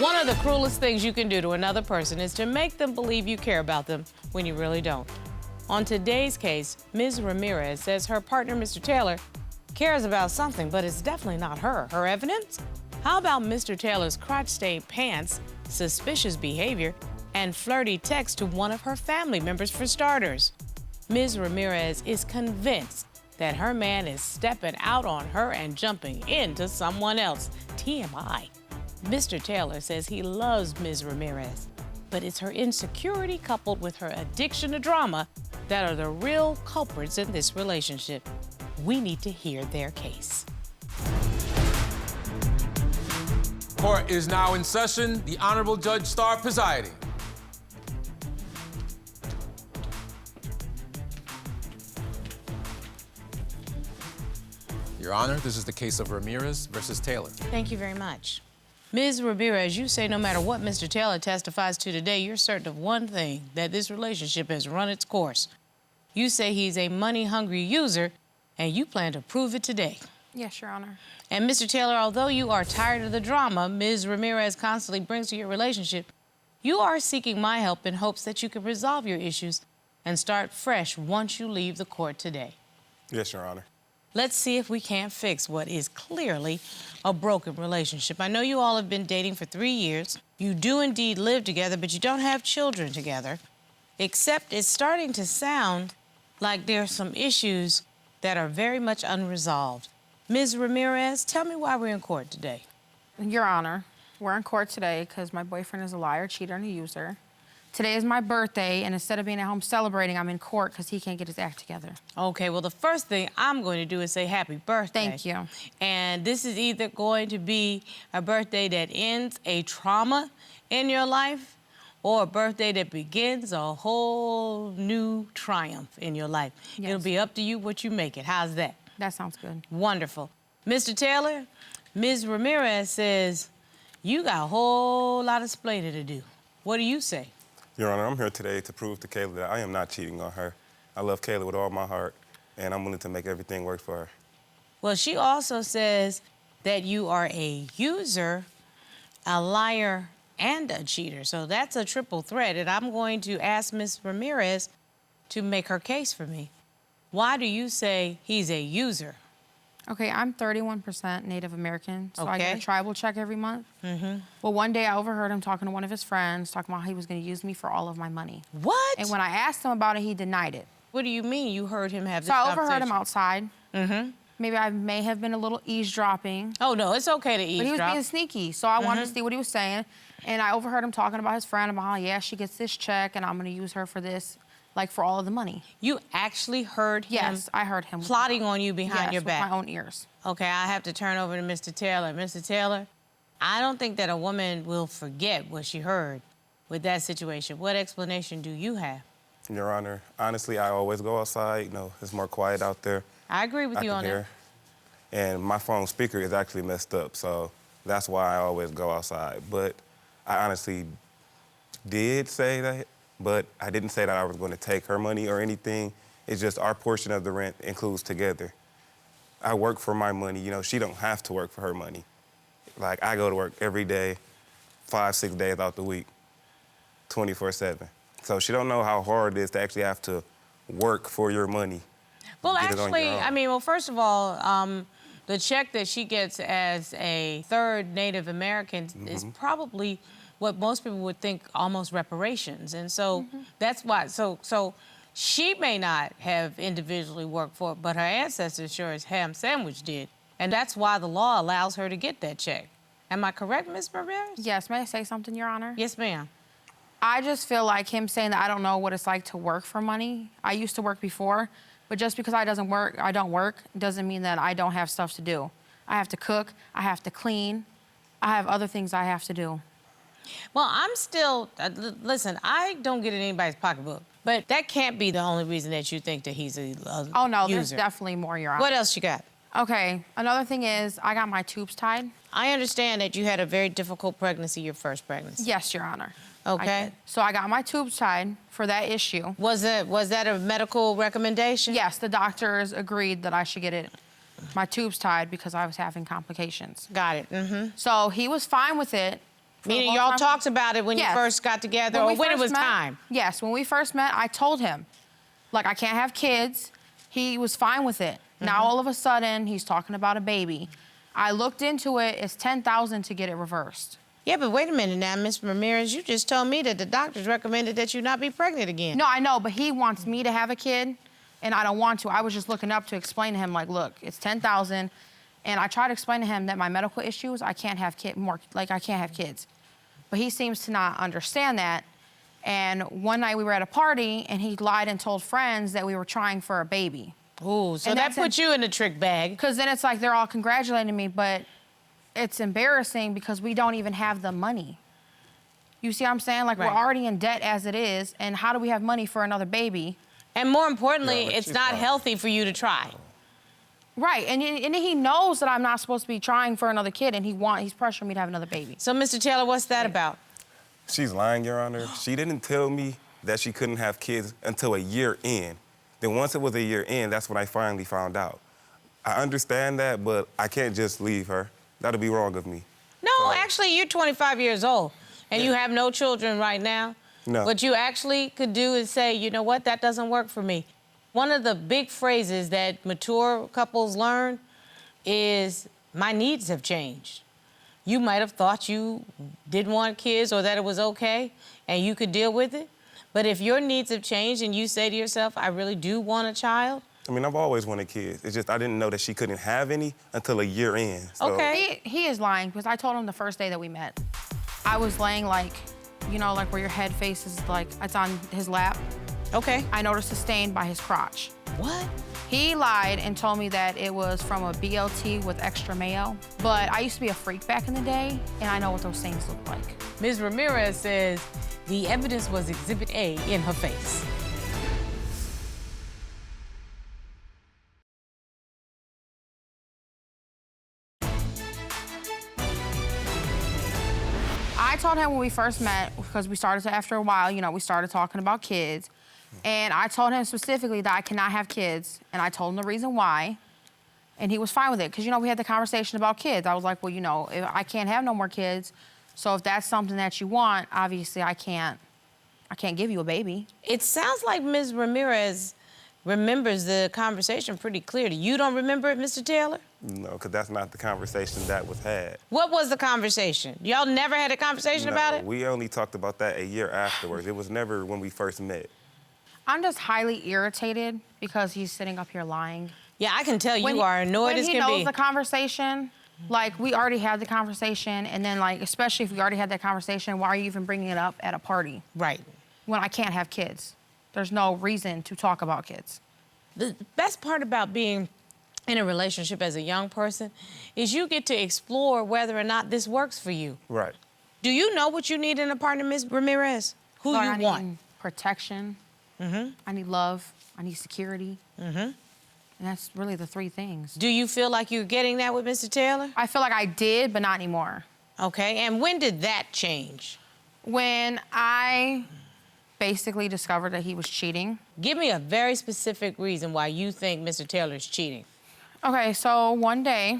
One of the cruelest things you can do to another person is to make them believe you care about them when you really don't. On today's case, Ms. Ramirez says her partner, Mr. Taylor, cares about something, but it's definitely not her. Her evidence? How about Mr. Taylor's crotch-stained pants, suspicious behavior, and flirty text to one of her family members, for starters? Ms. Ramirez is convinced that her man is stepping out on her and jumping into someone else. TMI. Mr. Taylor says he loves Ms. Ramirez, but it's her insecurity coupled with her addiction to drama that are the real culprits in this relationship. We need to hear their case. Court is now in session. The Honorable Judge Starr presiding. Your Honor, this is the case of Ramirez versus Taylor. Thank you very much. Ms. Ramirez, you say no matter what Mr. Taylor testifies to today, you're certain of one thing, that this relationship has run its course. You say he's a money-hungry user, and you plan to prove it today. Yes, Your Honor. And Mr. Taylor, although you are tired of the drama Ms. Ramirez constantly brings to your relationship, you are seeking my help in hopes that you can resolve your issues and start fresh once you leave the court today. Yes, Your Honor. Let's see if we can't fix what is clearly a broken relationship. I know you all have been dating for 3 years. You do indeed live together, but you don't have children together. Except it's starting to sound like there are some issues that are very much unresolved. Ms. Ramirez, tell me why we're in court today. Your Honor, we're in court today because my boyfriend is a liar, cheater, and a user. Today is my birthday, and instead of being at home celebrating, I'm in court because he can't get his act together. Okay, well, the first thing I'm going to do is say happy birthday. Thank you. And this is either going to be a birthday that ends a trauma in your life or a birthday that begins a whole new triumph in your life. Yes. It'll be up to you what you make it. How's that? That sounds good. Wonderful. Mr. Taylor, Ms. Ramirez says you got a whole lot of explaining to do. What do you say? Your Honor, I'm here today to prove to Kayla that I am not cheating on her. I love Kayla with all my heart, and I'm willing to make everything work for her. Well, she also says that you are a user, a liar, and a cheater. So that's a triple threat, and I'm going to ask Ms. Ramirez to make her case for me. Why do you say he's a user? Okay, I'm 31% Native American, so I get Okay. a tribal check every month. Well, one day I overheard him talking to one of his friends, talking about how he was going to use me for all of my money. What? And when I asked him about it, he denied it. What do you mean you heard him have this So I conversation? overheard him outside. Maybe I may have been a little eavesdropping. Oh, no, it's okay to But he was eavesdrop. being sneaky, so I wanted to see what he was saying. And I overheard him talking about his friend, about how, yeah, she gets this check, and I'm going to use her for this, like for all of the money. You actually heard him Yes, I heard him. plotting on you behind your back? With my own ears. Okay, I have to turn over to Mr. Taylor. Mr. Taylor, I don't think that a woman will forget what she heard with that situation. What explanation do you have? Your Honor, honestly, I always go outside. You know, it's more quiet out there. I agree with I you can on hear. And my phone speaker is actually messed up, so that's why I always go outside. But I honestly did say that, but I didn't say that I was going to take her money or anything. It's just our portion of the rent includes together. I work for my money. You know, she don't have to work for her money. Like, I go to work every day, 5-6 days out the week, 24/7. So she don't know how hard it is to actually have to work for your money. Well, Get it on actually, your own. I mean, well, first of all, the check that she gets as a third Native American is probably what most people would think almost reparations. And so that's why, so she may not have individually worked for it, but her ancestors sure as ham sandwich did. And that's why the law allows her to get that check. Am I correct, Ms. Ramirez? Yes, may I say something, Your Honor? Yes, ma'am. I just feel like him saying that I don't know what it's like to work for money. I used to work before, but just because I don't work, doesn't mean that I don't have stuff to do. I have to cook, I have to clean, I have other things I have to do. Well, I'm still, listen, I don't get in anybody's pocketbook, but that can't be the only reason that you think that he's a Oh, no, user. there's definitely more, Your Honor. What else you got? Okay, another thing is I got my tubes tied. I understand that you had a very difficult pregnancy, your first pregnancy. Yes, Your Honor. Okay. I did. So I got my tubes tied for that issue. Was that a medical recommendation? Yes, the doctors agreed that I should get my tubes tied because I was having complications. Got it. So he was fine with it For the Meaning whole y'all time? talked about it when you Yes. first got together, When or we when it first was met- time? Yes, when we first met, I told him, like, I can't have kids. He was fine with it. Now, all of a sudden, he's talking about a baby. I looked into it. It's $10,000 to get it reversed. Yeah, but wait a minute now, Ms. Ramirez. You just told me that the doctors recommended that you not be pregnant again. No, I know, but he wants me to have a kid, and I don't want to. I was just looking up to explain to him, like, look, it's $10,000, and I tried to explain to him that my medical issues, I can't have I can't have kids. But he seems to not understand that. And one night we were at a party, and he lied and told friends that we were trying for a baby. Ooh, so And that that's put you in a trick bag. Because then it's like they're all congratulating me, but it's embarrassing because we don't even have the money. You see what I'm saying? Like, Right. we're already in debt as it is, and how do we have money for another baby? And more importantly, Yeah, it's she's not lying. healthy for you to try. Right, and he knows that I'm not supposed to be trying for another kid, and he's pressuring me to have another baby. So, Mr. Taylor, what's that about? She's lying, Your Honor. She didn't tell me that she couldn't have kids until a year in. Then once it was a year in, that's when I finally found out. I understand that, but I can't just leave her. That'd be wrong of me. No, actually, you're 25 years old, and you have no children right now. No. What you actually could do is say, you know what, that doesn't work for me. One of the big phrases that mature couples learn is, my needs have changed. You might have thought you didn't want kids or that it was okay and you could deal with it. But if your needs have changed and you say to yourself, I really do want a child. I mean, I've always wanted kids. It's just I didn't know that she couldn't have any until a year in. So, Okay. He is lying, because I told him the first day that we met. I was laying like, you know, like where your head faces, like it's on his lap. Okay. I noticed a stain by his crotch. What? He lied and told me that it was from a BLT with extra mayo. But I used to be a freak back in the day, and I know what those stains look like. Ms. Ramirez says the evidence was Exhibit A in her face. I told him when we first met, because we started to, after a while, you know, we started talking about kids. And I told him specifically that I cannot have kids. And I told him the reason why. And he was fine with it. Because, you know, we had the conversation about kids. I was like, well, you know, if I can't have no more kids. So if that's something that you want, obviously I can't give you a baby. It sounds like Ms. Ramirez remembers the conversation pretty clearly. You don't remember it, Mr. Taylor? no, because that's not the conversation that was had. What was the conversation? Y'all never had a conversation about No, it? we only talked about that a year afterwards. It was never when we first met. I'm just highly irritated because he's sitting up here lying. Yeah, I can tell you he- are annoyed as When he can knows be. the conversation, like, we already had the conversation, and then, like, especially if we already had that conversation, why are you even bringing it up at a party Right. when I can't have kids? There's no reason to talk about kids. The best part about being in a relationship as a young person is you get to explore whether or not this works for you. Right. Do you know what you need in a partner, Ms. Ramirez? Who Like, you I want? need protection. I need love. I need security. And that's really the three things. Do you feel like you're getting that with Mr. Taylor? I feel like I did, but not anymore. Okay, and when did that change? When I basically discovered that he was cheating. Give me a very specific reason why you think Mr. Taylor's cheating. Okay, so one day,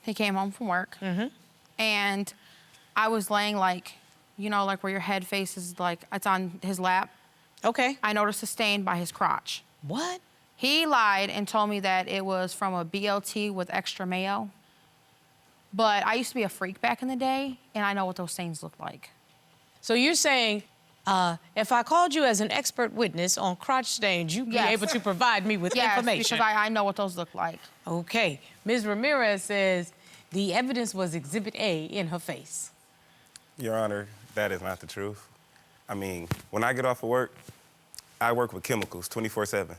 he came home from work, and I was laying like, you know, like where your head faces, like it's on his lap. Okay. I noticed a stain by his crotch. What? He lied and told me that it was from a BLT with extra mayo. But I used to be a freak back in the day, and I know what those stains look like. So you're saying, if I called you as an expert witness on crotch stains, you'd be Yes. able to provide me with Yes, information? because I know what those look like. Okay. Ms. Ramirez says the evidence was Exhibit A in her face. Your Honor, that is not the truth. I mean, when I get off of work, I work with chemicals 24/7.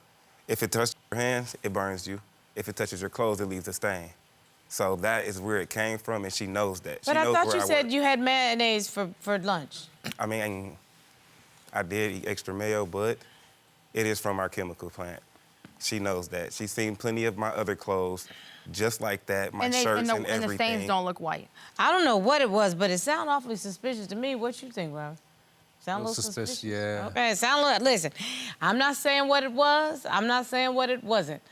If it touches your hands, it burns you. If it touches your clothes, it leaves a stain. So that is where it came from, and she knows that. But she I knows thought where you I said work. you had mayonnaise for lunch. I mean, I did eat extra mayo, but it is from our chemical plant. She knows that. She's seen plenty of my other clothes just like that, my shirts and and everything. the stains don't look white. I don't know what it was, but it sounded awfully suspicious to me. What you think, Rob? Sound a little suspicious, suspicious? yeah. Okay, listen, I'm not saying what it was. I'm not saying what it wasn't.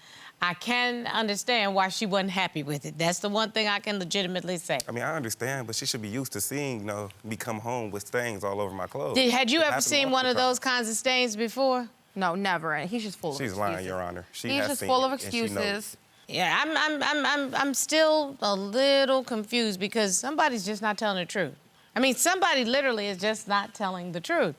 I can understand why she wasn't happy with it. That's the one thing I can legitimately say. I mean, I understand, but she should be used to seeing, me come home with stains all over my clothes. Had you It ever happens seen one of multiple those kinds of stains before? No, never. And he's just full of She's excuses. lying, Your Honor. She He's has just seen full it, of and she knows excuses. it. Yeah, I'm still a little confused because somebody's just not telling the truth. I mean, somebody literally is just not telling the truth.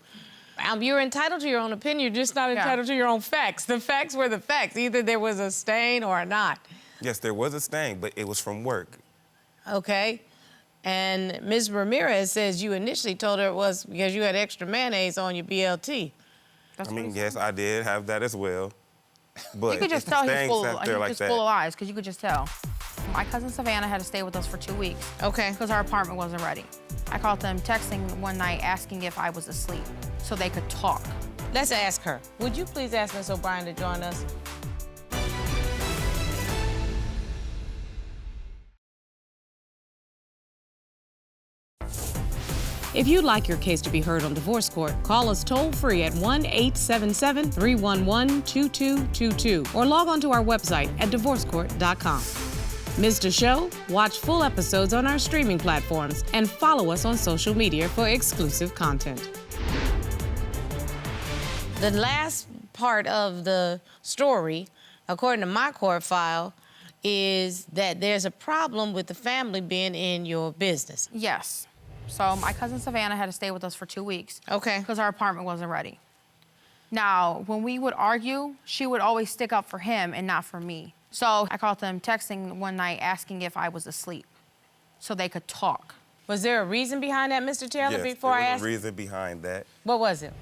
You're entitled to your own opinion, you're just not entitled to your own facts. The facts were the facts. Either there was a stain or not. Yes, there was a stain, but it was from work. Okay. And Ms. Ramirez says you initially told her it was because you had extra mayonnaise on your BLT. That's I what mean, he yes, said. I did have that as well. But You could just if the tell he's stain full sat of, there he's like just that, full of lies, because you could just tell. My cousin Savannah had to stay with us for 2 weeks. Okay. Because our apartment wasn't ready. I called them texting one night asking if I was asleep so they could talk. Let's ask her. Would you please ask Ms. O'Brien to join us? If you'd like your case to be heard on divorce court, call us toll-free at 1-877-311-2222 or log on to our website at divorcecourt.com. Missed a show? Watch full episodes on our streaming platforms and follow us on social media for exclusive content. The last part of the story, according to my court file, is that there's a problem with the family being in your business. Yes. So my cousin Savannah had to stay with us for 2 weeks. Okay. Because our apartment wasn't ready. Now, when we would argue, she would always stick up for him and not for me. So I called them texting one night asking if I was asleep so they could talk. Was there a reason behind that, Mr. Taylor, yes, before I there was asked? a reason behind that. What was it?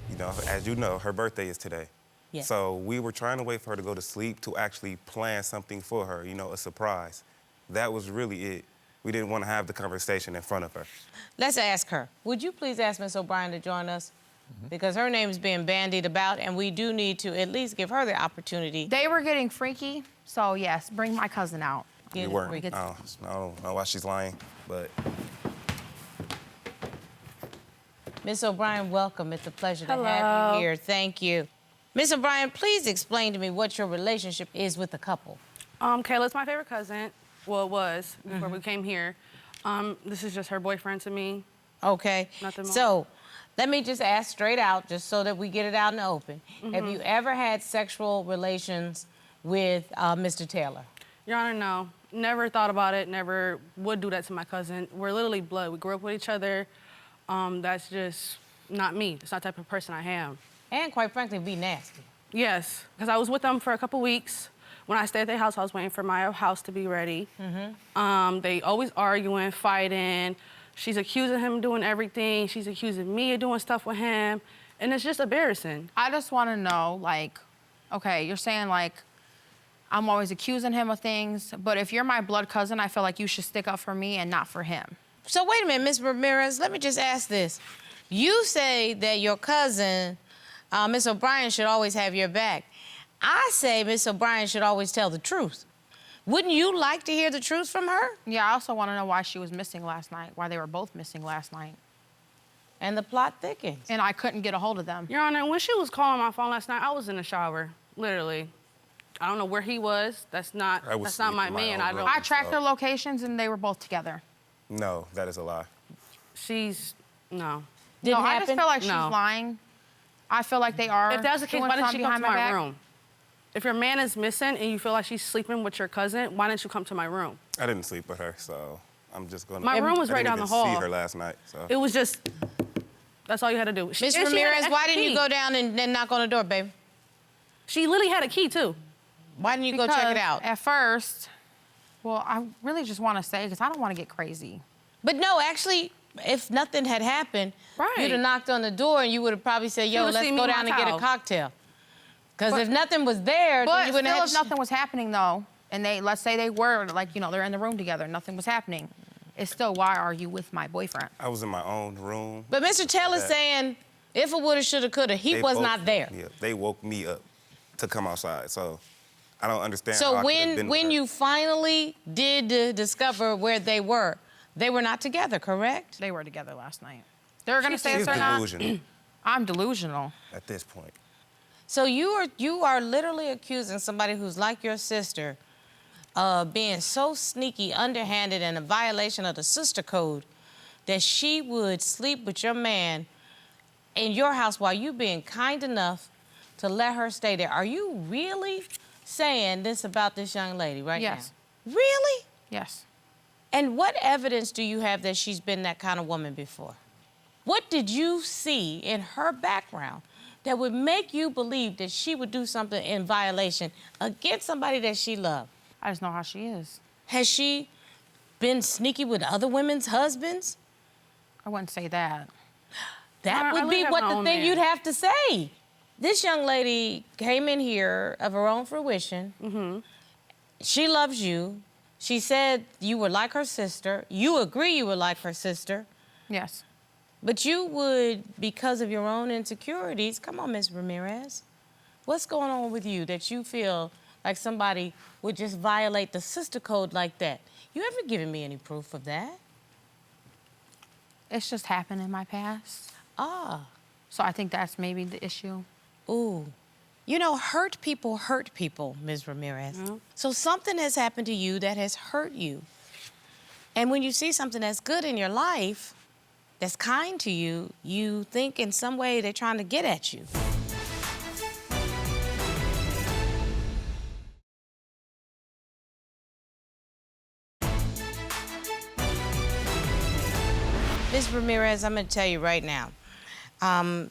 As you know, her birthday is today. Yes. So we were trying to wait for her to go to sleep to actually plan something for her, a surprise. That was really it. We didn't want to have the conversation in front of her. Let's ask her. Would you please ask Ms. O'Brien to join us? Because her name is being bandied about, and we do need to at least give her the opportunity. They were getting freaky, so yes, bring my cousin out. You weren't. I don't know why she's lying, but... Ms. O'Brien, welcome. It's a pleasure to have you here. Thank you. Ms. O'Brien, please explain to me what your relationship is with the couple. Kayla's my favorite cousin. Well, it was before we came here. This is just her boyfriend to me. Okay. Nothing more. So, let me just ask straight out, just so that we get it out in the open. Have you ever had sexual relations with Mr. Taylor? Your Honor, no. Never thought about it. Never would do that to my cousin. We're literally blood. We grew up with each other. That's just not me. It's not the type of person I am. And quite frankly, be nasty. Yes, because I was with them for a couple weeks. When I stayed at their house, I was waiting for my house to be ready. They always arguing, fighting. She's accusing him of doing everything. She's accusing me of doing stuff with him. And it's just embarrassing. I just want to know, okay, you're saying, I'm always accusing him of things, but if you're my blood cousin, I feel like you should stick up for me and not for him. So wait a minute, Ms. Ramirez, let me just ask this. You say that your cousin, Ms. O'Brien, should always have your back. I say Ms. O'Brien should always tell the truth. Wouldn't you like to hear the truth from her? Yeah, I also want to know why she was missing last night, why they were both missing last night. And the plot thickens. And I couldn't get a hold of them. Your Honor, when she was calling my phone last night, I was in the shower, literally. I don't know where he was. That's not my sleeping in my man. own room. I tracked their locations and they were both together. No, that is a lie. No. Didn't I happen? just feel like she's No. lying. I feel like they are. If that's the case, doing why didn't something she come to behind my back. room? If your man is missing and you feel like she's sleeping with your cousin, why didn't you come to my room? I didn't sleep with her, so I'm just gonna... My room was right down the hall. I didn't even see her last night, so... It was just, that's all you had to do. Ms. Ramirez, why didn't you go down and knock on the door, baby? She literally had a key, too. Why didn't you go check it out? At first, well, I really just want to say, because I don't want to get crazy. But no, actually, if nothing had happened, Right. you'd have knocked on the door and you would have probably said, yo, would've let's seen me go in my down and get a towel. cocktail. Because if nothing was there, then But you wouldn't still, have if nothing was happening, though, and let's say they were, they're in the room together, nothing was happening, it's still, why are you with my boyfriend? I was in my own room. But Mr. Taylor's saying, if it woulda, shoulda, coulda, he was not there. Yeah, they woke me up to come outside, so I don't understand how So I could have been with when her. you finally did discover where they were not together, correct? They were together last night. They were going to say She's it's or not. delusional I'm delusional. at this point. So you are literally accusing somebody who's like your sister of being so sneaky, underhanded, and a violation of the sister code that she would sleep with your man in your house while you being kind enough to let her stay there. Are you really saying this about this young lady right now? Yes. Really? Yes. And what evidence do you have that she's been that kind of woman before? What did you see in her background that would make you believe that she would do something in violation against somebody that she loved? I just know how she is. Has she been sneaky with other women's husbands? I wouldn't say that. That I would be live what my the own thing man. you'd have to say. This young lady came in here of her own fruition. Mm-hmm. She loves you. She said you were like her sister. You agree you were like her sister. Yes. But you would, because of your own insecurities, come on, Ms. Ramirez. What's going on with you that you feel like somebody would just violate the sister code like that? You ever given me any proof of that? It's just happened in my past. Ah. So I think that's maybe the issue. Ooh. You know, hurt people, Ms. Ramirez. Mm-hmm. So something has happened to you that has hurt you. And when you see something that's good in your life, that's kind to you, you think in some way they're trying to get at you. Ms. Ramirez, I'm gonna tell you right now.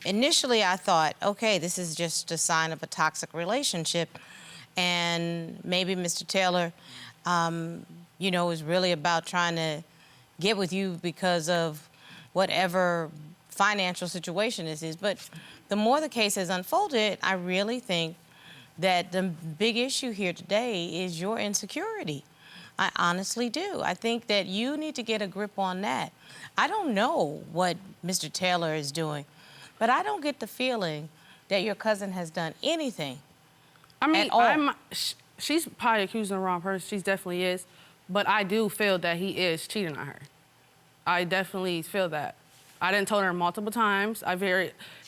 Initially, I thought, okay, this is just a sign of a toxic relationship, and maybe Mr. Taylor, you know, is really about trying to get with you because of whatever financial situation this is. But the more the case has unfolded, I really think that the big issue here today is your insecurity. I honestly do. I think that you need to get a grip on that. I don't know what Mr. Taylor is doing, but I don't get the feeling that your cousin has done anything. I mean, at all. She's probably accusing the wrong person. She definitely is. But I do feel that he is cheating on her. I definitely feel that. I done told her multiple times.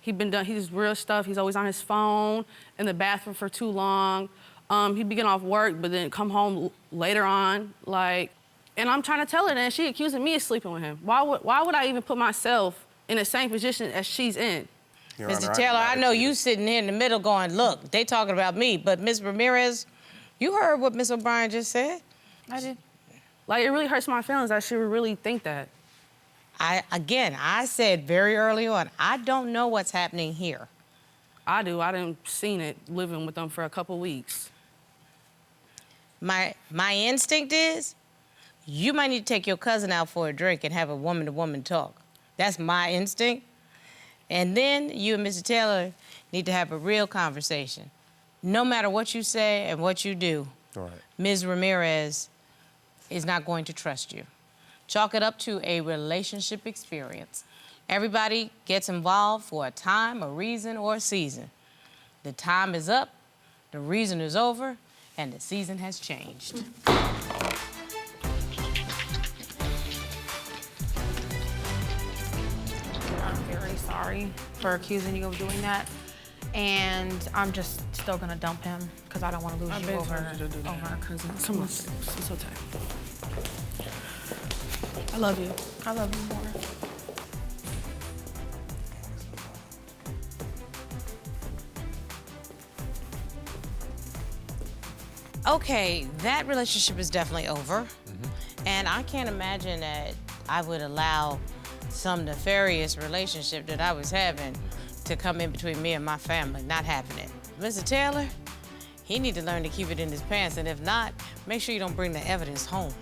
He's real stuff. He's always on his phone, in the bathroom for too long. He'd be getting off work, but then come home later on, and I'm trying to tell her that, and she accusing me of sleeping with him. Why would I even put myself in the same position as she's in? Your Mr. Honor, Taylor, I know cheated. you sitting here in the middle going, look, they talking about me, but Ms. Ramirez, you heard what Ms. O'Brien just said? I did. It really hurts my feelings. I should really think that. I said very early on, I don't know what's happening here. I do. I done seen it living with them for a couple weeks. My instinct is, you might need to take your cousin out for a drink and have a woman-to-woman talk. That's my instinct. And then you and Mr. Taylor need to have a real conversation. No matter what you say and what you do, Right. Ms. Ramirez is not going to trust you. Chalk it up to a relationship experience. Everybody gets involved for a time, a reason, or a season. The time is up, the reason is over, and the season has changed. I'm very sorry for accusing you of doing that. And I'm just still gonna dump him because I don't want to lose you over our cousin. Come on, I'm so tired. I love you. I love you more. Okay, that relationship is definitely over. And I can't imagine that I would allow some nefarious relationship that I was having to come in between me and my family. Not happening. Mr. Taylor, he need to learn to keep it in his pants, and if not, make sure you don't bring the evidence home.